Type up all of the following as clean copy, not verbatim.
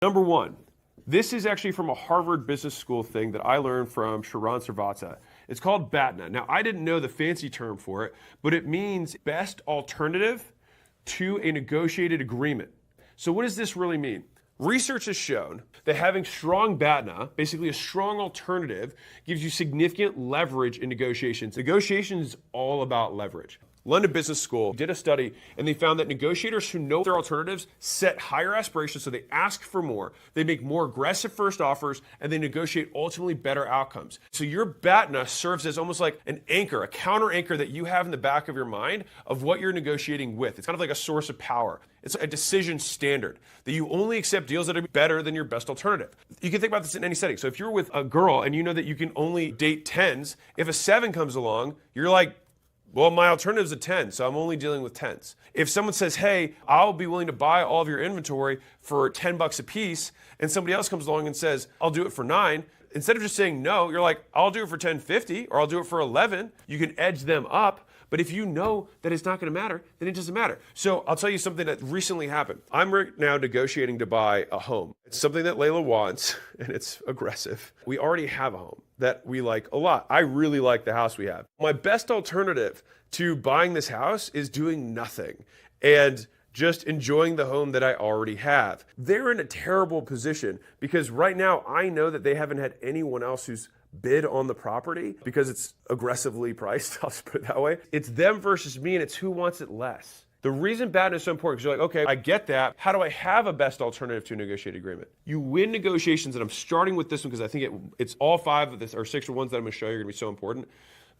Number one, this is actually from a Harvard Business School thing that I learned from Sharon Servata. It's called BATNA. Now, I didn't know the fancy term for it, but it means best alternative to a negotiated agreement. So what does this really mean? Research has shown that having strong BATNA, basically a strong alternative, gives you significant leverage in negotiations. Negotiations is all about leverage. London Business School did a study and they found that negotiators who know their alternatives set higher aspirations, so they ask for more, they make more aggressive first offers, and they negotiate ultimately better outcomes. So your BATNA serves as almost like an anchor, a counter anchor that you have in the back of your mind of what you're negotiating with. It's kind of like a source of power. It's a decision standard that you only accept deals that are better than your best alternative. You can think about this in any setting. So if you're with a girl and you know that you can only date 10s, if a 7 comes along, you're like, well, my alternative is a 10, so I'm only dealing with 10s. If someone says, hey, I'll be willing to buy all of your inventory for $10 a piece, and somebody else comes along and says, I'll do it for 9, instead of just saying no, you're like, I'll do it for $10.50 or I'll do it for 11. You can edge them up. But if you know that it's not going to matter, then it doesn't matter. So I'll tell you something that recently happened. I'm right now negotiating to buy a home. It's something that Layla wants, and it's aggressive. We already have a home that we like a lot. I really like the house we have. My best alternative to buying this house is doing nothing and just enjoying the home that I already have. They're in a terrible position because right now I know that they haven't had anyone else who's bid on the property because it's aggressively priced, I'll just put it that way. It's them versus me, and it's who wants it less. The reason BATNA is so important is you're like, okay, I get that. How do I have a best alternative to a negotiated agreement? You win negotiations, and I'm starting with this one because I think it's all 5 of this, or 6 or ones that I'm going to show you are going to be so important.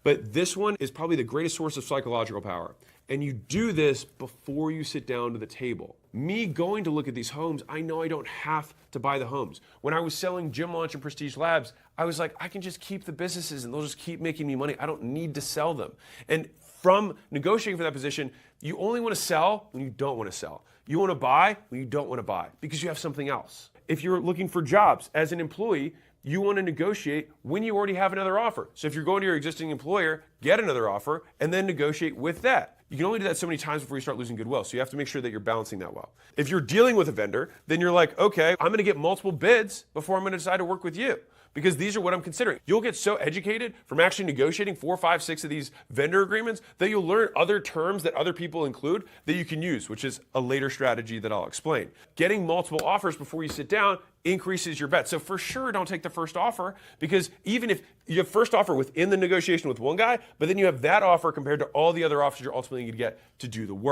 But this one is probably the greatest source of psychological power. And you do this before you sit down to the table. Me going to look at these homes, I know I don't have to buy the homes. When I was selling Gym Launch and Prestige Labs, I was like, I can just keep the businesses and they'll just keep making me money. I don't need to sell them. And from negotiating for that position, you only want to sell when you don't want to sell. You want to buy when you don't want to buy because you have something else. If you're looking for jobs as an employee, you want to negotiate when you already have another offer. So if you're going to your existing employer, get another offer and then negotiate with that. You can only do that so many times before you start losing goodwill. So you have to make sure that you're balancing that well. If you're dealing with a vendor, then you're like, okay, I'm going to get multiple bids before I'm going to decide to work with you, because these are what I'm considering. You'll get so educated from actually negotiating 4, 5, 6 of these vendor agreements that you'll learn other terms that other people include that you can use, which is a later strategy that I'll explain. Getting multiple offers before you sit down increases your bet. So for sure, don't take the first offer, because even if you have first offer within the negotiation with one guy, but then you have that offer compared to all the other offers you're ultimately going to get to do the work.